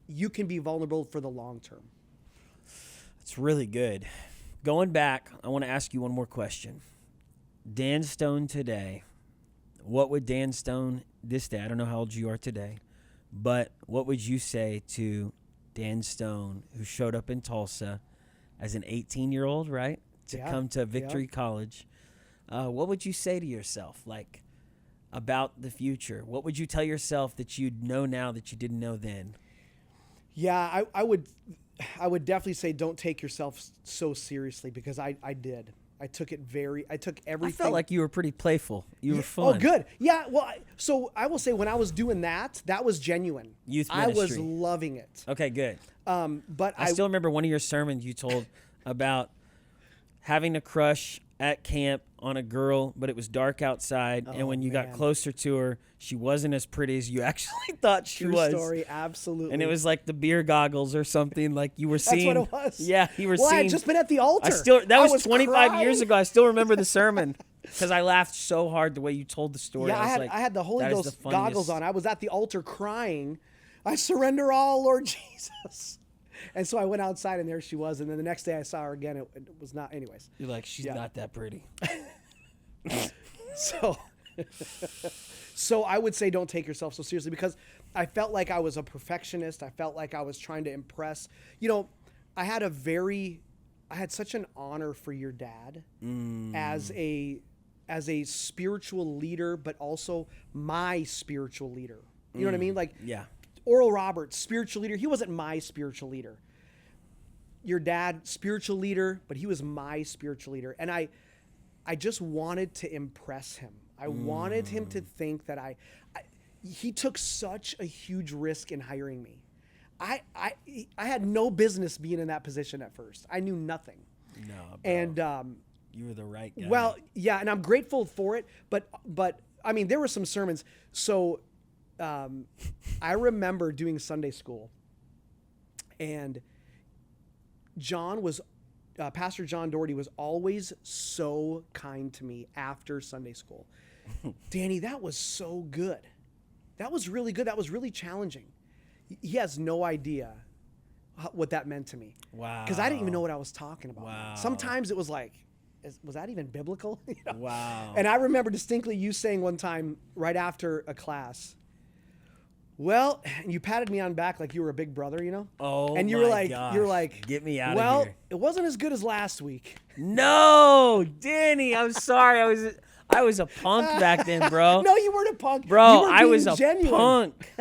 you can be vulnerable for the long term. It's really good. Going back, I want to ask you one more question. Dan Stone today, what would Dan Stone this day, I don't know how old you are today, but what would you say to Dan Stone, who showed up in Tulsa as an 18-year-old, right, to come to Victory College? What would you say to yourself, like, about the future? What would you tell yourself that you know now that you didn't know then? Yeah, I would definitely say don't take yourself so seriously, because I did. I took everything. I felt like you were pretty playful. You were fun. Oh, good. Yeah, well, so I will say when I was doing that was genuine. Youth ministry. I was loving it. Okay, good. But I still remember one of your sermons you told about having a crush at camp on a girl, but it was dark outside, and when you got closer to her, she wasn't as pretty as you actually thought she was. True story, absolutely. And it was like the beer goggles or something, like you were seeing. That's what it was. Yeah, you were seeing. seeing. I had just been at the altar. That was 25 crying. years ago. I still remember the sermon because I laughed so hard the way you told the story. Yeah, I had the Holy Ghost goggles on. I was at the altar crying. I surrender all, Lord Jesus. And so I went outside, and there she was. And then the next day I saw her again. It was not, anyways. You're like, she's not that pretty. So I would say don't take yourself so seriously, because I felt like I was a perfectionist. I felt like I was trying to impress. You know, I had such an honor for your dad as a spiritual leader, but also my spiritual leader. You know what I mean? Like, yeah. Oral Roberts, spiritual leader. He wasn't my spiritual leader. Your dad, spiritual leader, but he was my spiritual leader. And I just wanted to impress him. I wanted him to think that he took such a huge risk in hiring me. I had no business being in that position at first. I knew nothing. No, bro. And you were the right guy. well, yeah, and I'm grateful for it. But I mean, there were some sermons. So I remember doing Sunday school, and Pastor John Daugherty was always so kind to me after Sunday school. Danny, that was so good. That was really good. That was really challenging. He has no idea what that meant to me. Wow. Because I didn't even know what I was talking about. Wow. Sometimes it was like, was that even biblical? You know? Wow. And I remember distinctly you saying one time right after a class, well, and you patted me on the back like you were a big brother, you know? Oh, and you my were like, gosh. you're like, get me out of well, here. it wasn't as good as last week. No, Danny, I'm sorry. I was a punk back then, bro. No, you weren't a punk. Bro, you were I was a genuine. punk.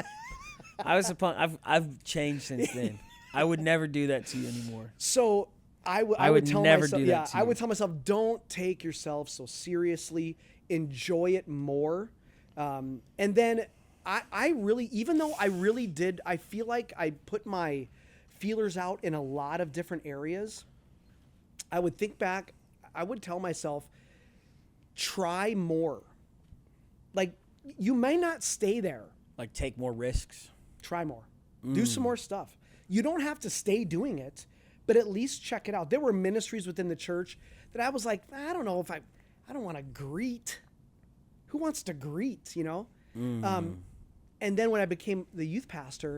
I was a punk. I've changed since then. I would never do that to you anymore. So I would would tell never myself, do that to I you. would tell myself, don't take yourself so seriously. Enjoy it more. And then I really, even though I really did, I feel like I put my feelers out in a lot of different areas. I would think back, I would tell myself, try more. Like, you may not stay there. Like, take more risks. Try more. Do some more stuff. You don't have to stay doing it, but at least check it out. There were ministries within the church that I was like, I don't know if I don't want to greet. Who wants to greet, you know? And then when I became the youth pastor,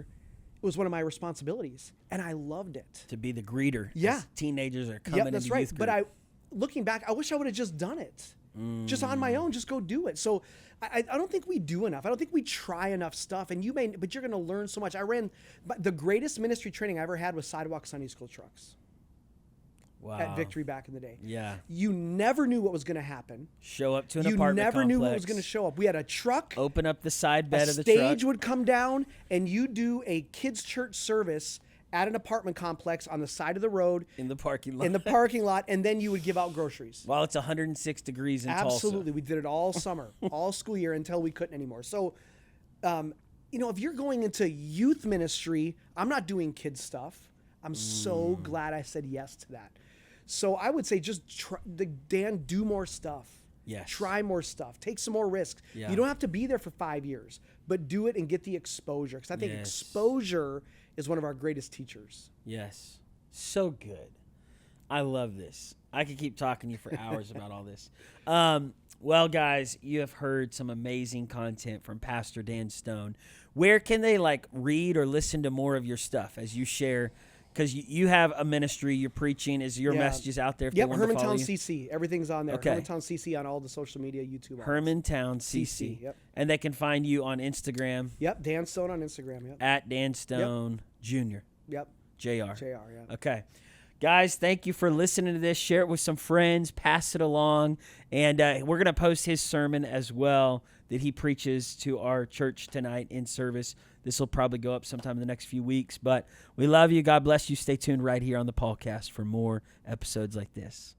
it was one of my responsibilities, and I loved it. To be the greeter. Yeah. As teenagers are coming That's into right. youth group. But looking back, I wish I would have just done it. Just on my own, just go do it. So I don't think we do enough. I don't think we try enough stuff. And but you're going to learn so much. The greatest ministry training I ever had was sidewalk Sunday school trucks. Wow. At Victory back in the day. Yeah. You never knew what was going to happen. Show up to an You apartment never knew what complex, was going to show up. We had a truck. Open up the side bed A of the truck. stage would come down, and you do a kids' church service at an apartment complex on the side of the road. In the parking lot. In the parking lot, and then you would give out groceries. While it's 106 degrees in Tulsa. Absolutely. We did it all summer, all school year, until we couldn't anymore. So, if you're going into youth ministry, I'm not doing kids stuff. I'm so glad I said yes to that. So I would say just Dan, do more stuff. Yes. Try more stuff. Take some more risks. Yeah. You don't have to be there for 5 years, but do it and get the exposure. Because I think exposure is one of our greatest teachers. Yes. So good. I love this. I could keep talking to you for hours about all this. Well, guys, you have heard some amazing content from Pastor Dan Stone. Where can they read or listen to more of your stuff as you share? Because you have a ministry, you're preaching. Is your messages out there if they want to follow you? CC. Everything's on there. Okay. Hermantown CC on all the social media, YouTube. Hermantown CC. Yep. And they can find you on Instagram. Yep. Dan Stone on Instagram. Yep. At Dan Stone Jr. Yep. JR. Yeah. Okay. Guys, thank you for listening to this. Share it with some friends. Pass it along. And we're going to post his sermon as well that he preaches to our church tonight in service. This will probably go up sometime in the next few weeks. But we love you. God bless you. Stay tuned right here on the PAULCAST for more episodes like this.